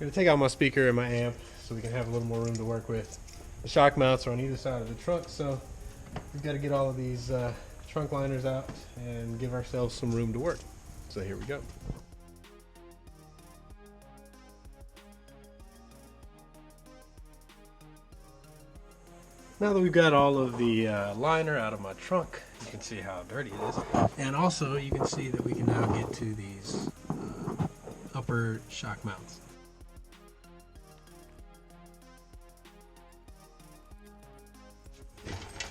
going to take out my speaker and my amp so we can have a little more room to work with. The shock mounts are on either side of the trunk, so we've got to get all of these trunk liners out and give ourselves some room to work. So here we go. Now that we've got all of the liner out of my trunk, you can see how dirty it is. And also you can see that we can now get to these upper shock mounts.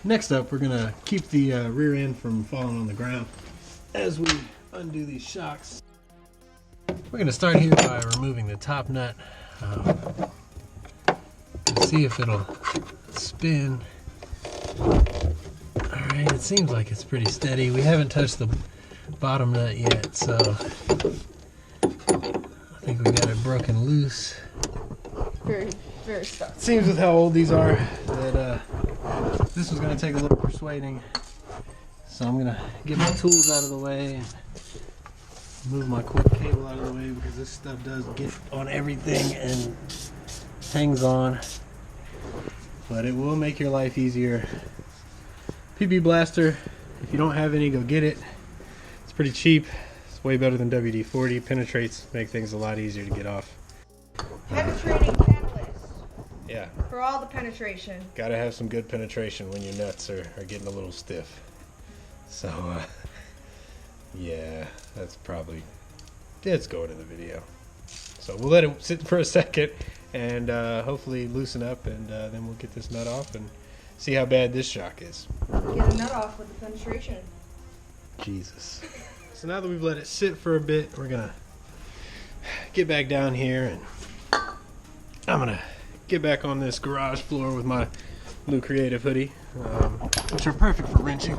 Next up, we're going to keep the rear end from falling on the ground as we undo these shocks. We're going to start here by removing the top nut. See if it'll spin. Alright, it seems like it's pretty steady. We haven't touched the bottom nut yet, so I think we got it broken loose. Very, very stuck. Seems with how old these are that this was going to take a little persuading. So I'm going to get my tools out of the way and move my cord cable out of the way because this stuff does get on everything and hangs on. But it will make your life easier. PB Blaster, if you don't have any, go get it. It's pretty cheap. It's way better than WD-40. Penetrates, make things a lot easier to get off. Penetrating catalyst. Yeah. For all the penetration. Gotta have some good penetration when your nuts are getting a little stiff. So, yeah, that's probably, it's going in the video. So we'll let it sit for a second and hopefully loosen up, and then we'll get this nut off and see how bad this shock is. Get the nut off with the penetration. Jesus. So now that we've let it sit for a bit, we're gonna get back down here, and I'm gonna get back on this garage floor with my Blue Creative hoodie, which are perfect for wrenching.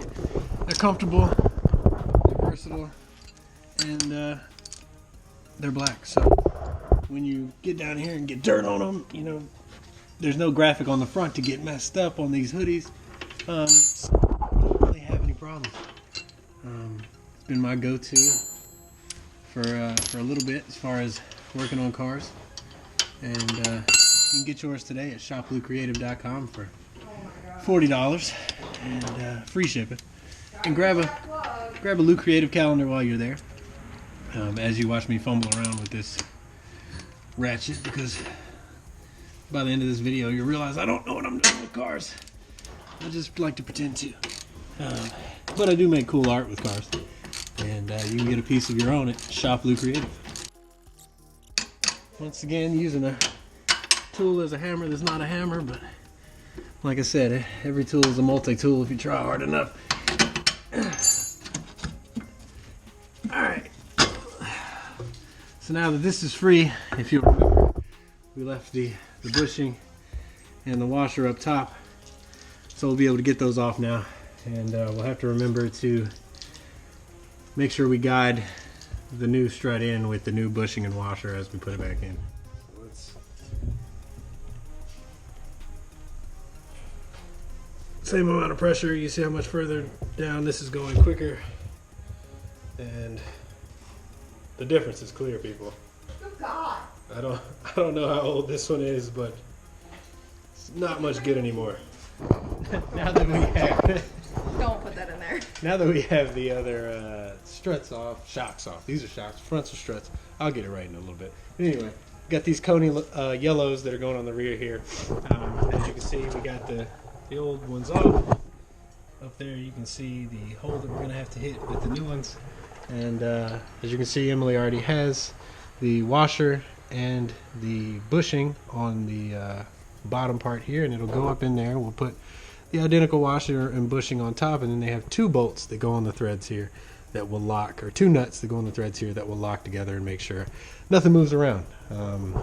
They're comfortable, they're versatile, and they're black. So when you get down here and get dirt on them, you know, there's no graphic on the front to get messed up on these hoodies. So I don't really have any problems. It's been my go-to for a little bit as far as working on cars. And you can get yours today at shopbluecreative.com for $40 and free shipping. And grab a Blue Creative calendar while you're there. As you watch me fumble around with this ratchet, because by the end of this video you'll realize I don't know what I'm doing with cars. I just like to pretend to. But I do make cool art with cars. And you can get a piece of your own at Shop Blue Creative. Once again, using a tool as a hammer that's not a hammer, but like I said, every tool is a multi-tool if you try hard enough. Alright. So now that this is free, if you remember, we left the bushing and the washer up top. So we'll be able to get those off now. And we'll have to remember to make sure we guide the new strut in with the new bushing and washer as we put it back in. Same amount of pressure. You see how much further down this is going quicker, and the difference is clear, people. Good God. I don't know how old this one is, but it's not much good anymore. Now that we have Don't put that in there. Now that we have the other struts off, shocks off. These are shocks, fronts are struts. I'll get it right in a little bit. Anyway, got these KONI yellows that are going on the rear here. As you can see, we got the old ones off. Up there you can see the hole that we're going to have to hit with the new ones. And as you can see, Emily already has the washer and the bushing on the bottom part here, and it'll go up in there. We'll put the identical washer and bushing on top, and then they have two bolts that go on the threads here that will lock, or two nuts that go on the threads here that will lock together and make sure nothing moves around.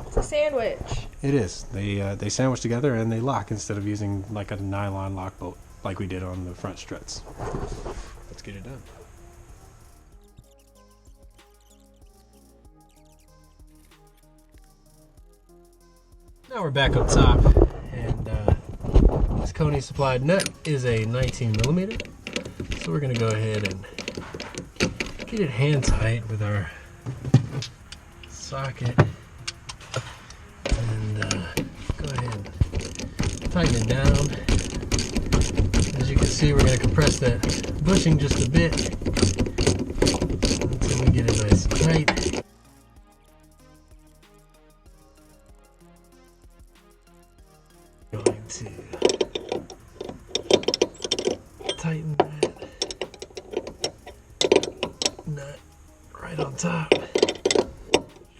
It's a sandwich. It is. They sandwich together and they lock instead of using like a nylon lock bolt like we did on the front struts. Let's get it done. Now we're back up top, and this KONI supplied nut is a 19mm, so we're going to go ahead and get it hand tight with our socket tighten it down. As you can see, we're going to compress that bushing just a bit until we get it nice and tight. Going to tighten that nut right on top, and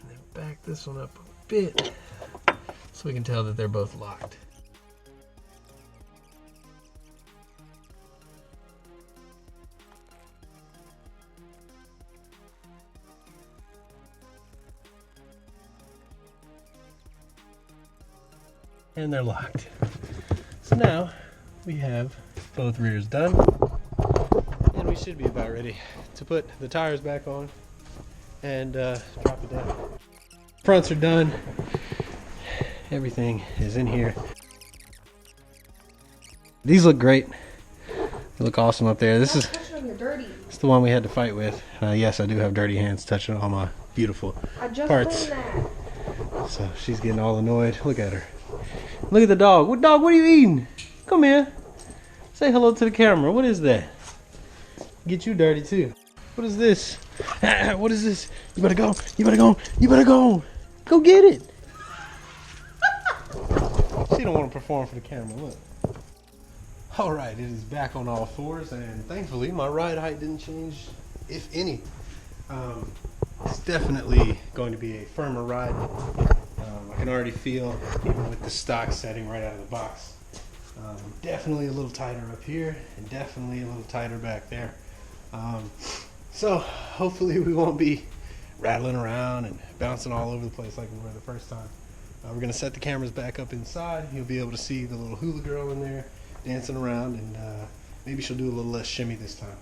then back this one up a bit so we can tell that they're both locked. And they're locked. So now we have both rears done, and we should be about ready to put the tires back on and drop it down. Fronts are done. Everything is in here. These look great. They look awesome up there. This is it's the one we had to fight with. Yes, I do have dirty hands touching all my beautiful parts. So she's getting all annoyed. Look at her. Look at the dog. What dog? What are you eating? Come here. Say hello to the camera. What is that? Get you dirty too. What is this? What is this? You better go. You better go. You better go. Go get it. She don't want to perform for the camera. Look. All right, it is back on all fours, and thankfully my ride height didn't change, if any. It's definitely going to be a firmer ride. I can already feel, even with the stock setting right out of the box, definitely a little tighter up here and definitely a little tighter back there. So hopefully we won't be rattling around and bouncing all over the place like we were the first time. We're going to set the cameras back up inside. You'll be able to see the little hula girl in there dancing around, and maybe she'll do a little less shimmy this time.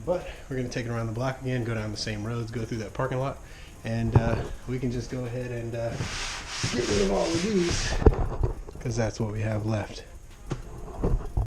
But we're going to take it around the block again, go down the same roads, go through that parking lot, and we can just go ahead and get rid of all of these, because that's what we have left.